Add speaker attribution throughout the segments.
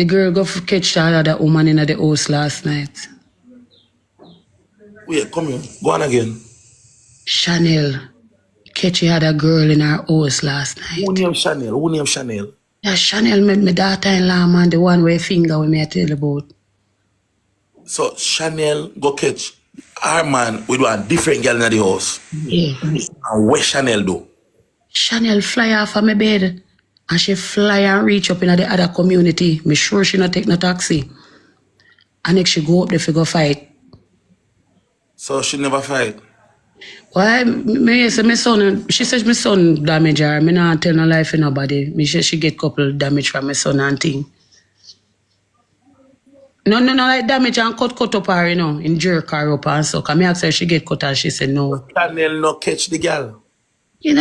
Speaker 1: The girl go catch the other woman in the house last night.
Speaker 2: Wait, come here. Go on again.
Speaker 1: Chanel catch the other girl in her house last night.
Speaker 2: Who named Chanel? Who named Chanel?
Speaker 1: Yeah, Chanel, my daughter-in-law, man, the one with finger with me I tell you about.
Speaker 2: So Chanel go catch our man with one different girl in the house.
Speaker 1: Yeah.
Speaker 2: And what Chanel do?
Speaker 1: Chanel fly off of my bed and she fly and reach up in the other community. Me sure she not take no taxi. And next she go up there for go fight.
Speaker 2: So she never fight?
Speaker 1: Why? Me say my son, she says my son damage her. Me not tell no lie for nobody. Me say she get couple damage from my son and thing. No, like damage and cut up her, in jerk her up and so. Cause me ask her she get cut and she said no.
Speaker 2: Chanel no catch the girl?
Speaker 1: Can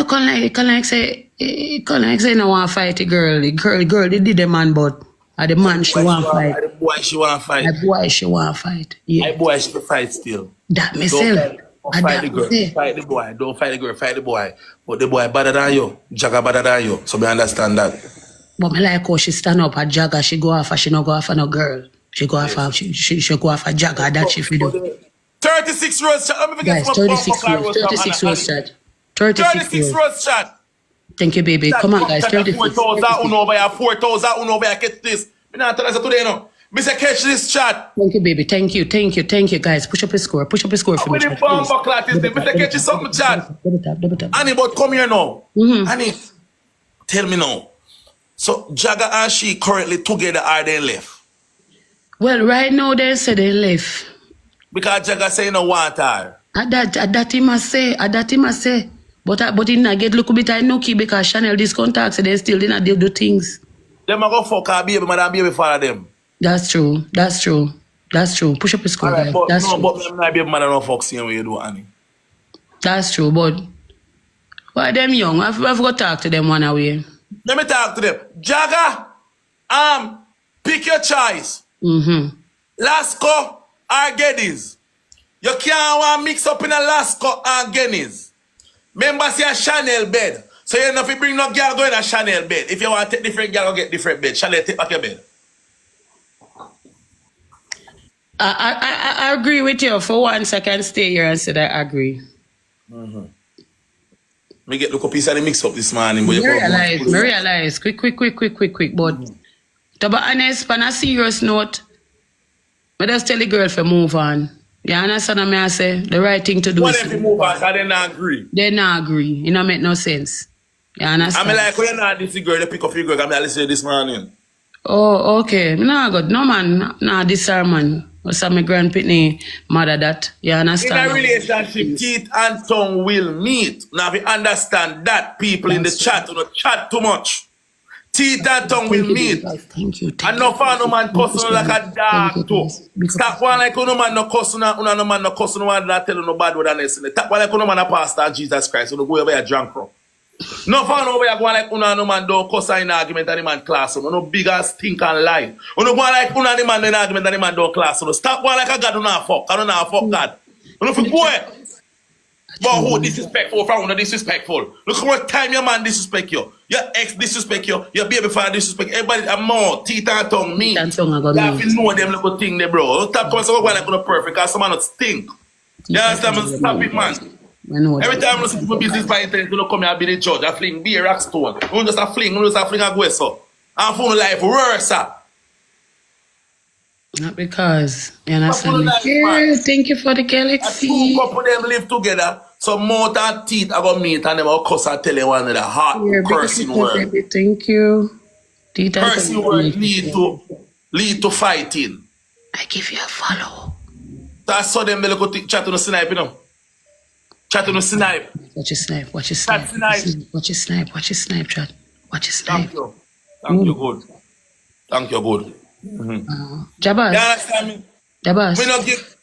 Speaker 1: like say no want fight the girl. The girl, they did the man, but the man she want fight.
Speaker 2: The boy she want fight.
Speaker 1: The boy she want fight. Yeah.
Speaker 2: The boy she fight still.
Speaker 1: That myself.
Speaker 2: Don't fight the girl. Fight the boy. Don't fight the girl. Fight the boy. But the boy better than you. Jagga better than you. So me understand that.
Speaker 1: But me like how she stand up at Jagga. She go off. She not go off no girl. She go off. She go off at Jagga. That she feel do.
Speaker 2: 36 rows shot. Let me forget
Speaker 1: guys, 36 rows shot. 36
Speaker 2: rows shot.
Speaker 1: Thank you, baby. Come on, guys. 36.
Speaker 2: 4,000 over. Catch this. Me not tell us today, no. Me say catch this shot.
Speaker 1: Thank you, baby. Thank you, guys. Push up a score. For me.
Speaker 2: When the bomb clot is there, me say catch something, chat.
Speaker 1: Double tap.
Speaker 2: Annie, but come here now. Annie, tell me now. So Jagga and she currently together, are they left?
Speaker 1: Well, right now they say they left.
Speaker 2: Because Jagga say no want her.
Speaker 1: At that he must say. But he not get look a bit I nookie because Chanel this contact so they still didn't do things.
Speaker 2: Them a go fuck her baby, madam baby follow them.
Speaker 1: That's true. Push up a score,
Speaker 2: right,
Speaker 1: guys.
Speaker 2: but
Speaker 1: That's true.
Speaker 2: But me not baby mother no fuck same way you do, Annie.
Speaker 1: That's true, but why them young? I've got to talk to them one away.
Speaker 2: Let me talk to them. Jagga, pick your choice. Lasco or Geddes. You can't want mix up in a Lasco and Geddes. Remember, see a Chanel bed. So you know if you bring no girl go in a Chanel bed. If you want to take different girl, go get different bed. Chanel take back your bed.
Speaker 1: I agree with you. For once, I can stay here and say that I agree.
Speaker 2: Me get look a piece of the mix up this morning. But
Speaker 1: me realize. Quick. But to be honest, on a serious note, I just tell the girl to move on. You understand what I say? The right thing to do
Speaker 2: what
Speaker 1: is
Speaker 2: if you move on? Because they not agree.
Speaker 1: They not agree. It don't make no sense. You understand?
Speaker 2: I mean, like, when you're not this girl, you pick up your girl. I'm listening this morning.
Speaker 1: Oh, okay. No, good. No, man. Nah, this man. What's my grandpitney mother that? You understand?
Speaker 2: In a relationship, teeth and tongue will meet. Now, if you understand that, people in the chat don't chat too much. Teeth and tongue will meet.
Speaker 1: Thank you.
Speaker 2: And no fan no man cussing like a dog too. Stop one like no man no cussing, no man no cussing, no man not telling no bad word and listen. Stop one like no man a pastor Jesus Christ. No go over here drunk bro. No fan over here go like no man don't cuss in argument and the man class. No big ass think and lie. No go like the man in argument and the man don't class. Stop one like a God do not fuck. I don't know fuck God. No for boy. But who disrespectful from who disrespectful? Look how much time your man disrespect you. Your ex disrespect you. Your baby father disrespect you. Everybody a more teeth and tongue me. You have to know them little thing there, bro. Don't stop coming so like no perfect because someone not stink. You understand me? Stop it, man. Every time I listen to business by internet, you don't come here and be the judge. I fling be a rock stone. You just a fling a go so. And for life worse, sir.
Speaker 1: Not because, you understand? Yeah, thank you for the galaxy.
Speaker 2: Two couple them live together, so mouth and teeth are going to meet and them will cuss and tell one another hard cursing word.
Speaker 1: Baby, thank you.
Speaker 2: Cursing word lead to fighting.
Speaker 1: I give you a follow.
Speaker 2: That's so them go chat on the snipe, you know. Chat on the snipe.
Speaker 1: Watch your snipe, Watch your snipe, chat. Watch your snipe.
Speaker 2: Thank you, good. Thank you, good.
Speaker 1: Jabass.
Speaker 2: You understand me?
Speaker 1: Jabass.
Speaker 2: Me not give.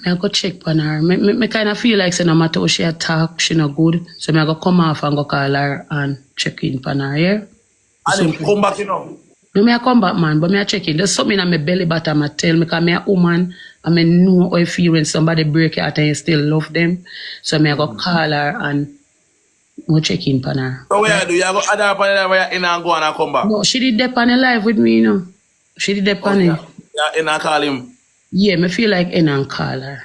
Speaker 1: I go check on her. Me kind of feel like say no matter how she attack, she not good. So I go come off and go call her and check in on her, yeah?
Speaker 2: And then come back, you know?
Speaker 1: No, I come back, man, but I check in. There's something in my belly button I tell me because I'm a woman and I know how I feel when somebody break your heart and you still love them. So I go call her and go check in on her.
Speaker 2: So what you do? You go add her on where you in and go and come back?
Speaker 1: No, she did dep on the live with me, you know. She did the funny.
Speaker 2: Yeah, and I call him.
Speaker 1: Yeah, me feel like in and call her.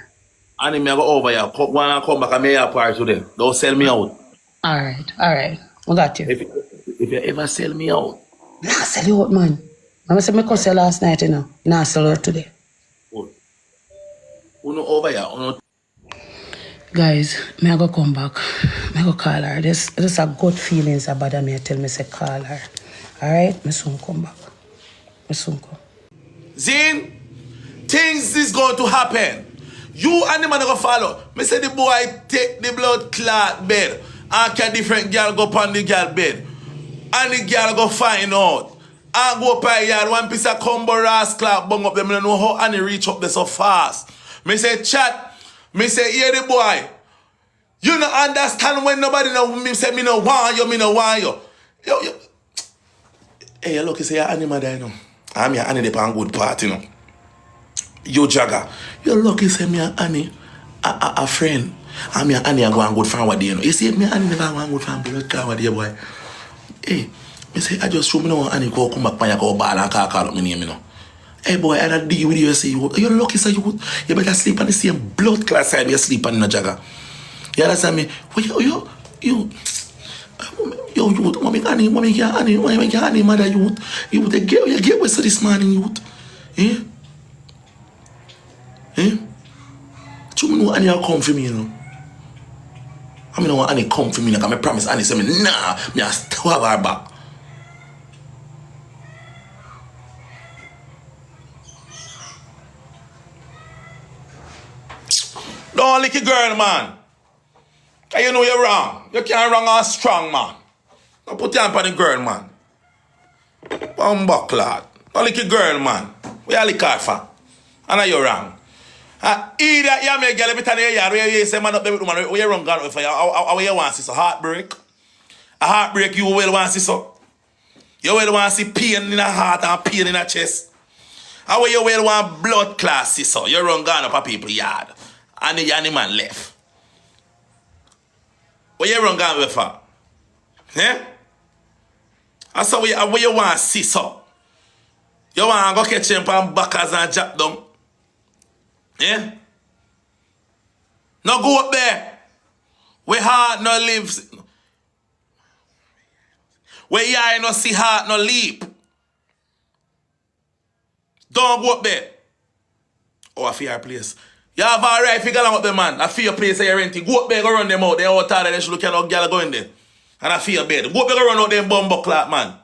Speaker 2: And him, I go over here. Come back and make a part today. Don't sell me out.
Speaker 1: Alright. We got you.
Speaker 2: If you ever sell me out.
Speaker 1: Nah, sell you out, man. I said me cuss you last night, you know. Nah, sell you out today.
Speaker 2: Good. Uno over here. Uno.
Speaker 1: Guys, me I go come back. Me I go call her. This a good feelings about me. I tell me say call her. Alright? Me soon come back. Me soon come.
Speaker 2: Zin, things is going to happen. You and the man go follow. Me say the boy take the blood clot bed and can different girl go upon the girl bed. And the girl go find out. And go up a yard, one piece of combo rascal bung up them. I don't know how and reach up there so fast. Me say chat. Me say here the boy. You no understand when nobody know me say me no want you, me no want you. Yo. Hey, look, you say your animal there, you know. I'm your Annie the good part, you know. You jagger. You lucky say me Annie a friend. I'm your Annie a go and good friend with you know. You see me Annie never go and good friend with you boy. Hey, me say I just show me no Annie go come back and go ball and call up my name, you know. Hey boy, I don't deal with you say you lucky say you better sleep on the same blood class side you sleep on the jagger. You understand me? Well, you mommy Annie, mother you get what's this man in youth. You know Annie will come for me, you know. I mean, I want Annie come for me, like I promise Annie say me, nah, me I still have her back. Don't lick a girl, man. Cause you know you're wrong. You can't wrong or strong, man. Don't put your hand on the girl, man. Bumbleclad. Don't lick a girl, man. Where you lick her for? I know you're wrong. Either you make a girl every time you hear where you say man up there with woman, where you run gun for you, how you want to see so heartbreak? A heartbreak you will want to see so. You will want to see pain in the heart and pain in the chest. How you will want blood class see so. You run gun up a people yard. And the animal left. Where you run gun for? Yeah? That's how where you want to see so. You want to go catch him and backers and jump down. Yeah? No go up there. Where heart no lives. Where your eye no see heart no leap. Don't go up there. Oh, I fear place. You have a right figure up there, man. I fear place that you're renting. Go up there, go run them out. They're all tired. They should look at how girl go in there. And I fear bed. Go up there, go run out them bumbo clock, man.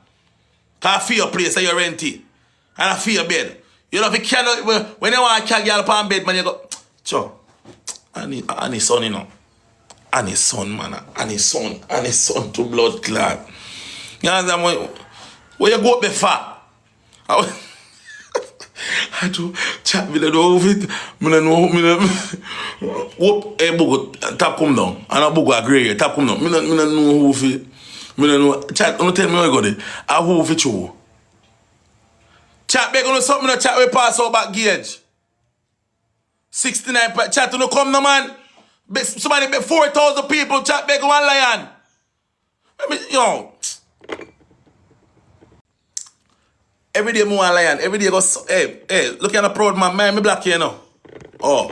Speaker 2: Cause I fear place that you're renting. And I fear bed. You know, if you cannot, when you want to carry girl upon bed, man, you go, Cho, and his son, you know. And his son, man. And his son to blood clot. You know, where you go up there for? I do chat with the over it. Whoop, a book tap come down. And a book agree, tap come down. I don't know who it. I don't know. Chat, don't tell me where I got it. I who it you. Chat, beg on something that chat we pass out back gauge. 69 chat, don't come no man. Somebody bet 4,000 people, chat, beg one lion. Yo. Every day more lion. Every day go, hey, look at the proud man. Me black here now. Oh.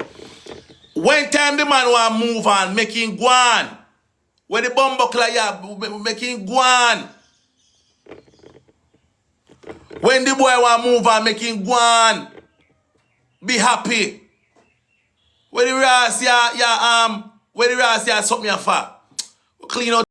Speaker 2: When time the man want move on, making guan. When the bumbuckler ya making guan. When the boy want move on, making guan. Be happy. When the ras ya something ya fat. Clean out.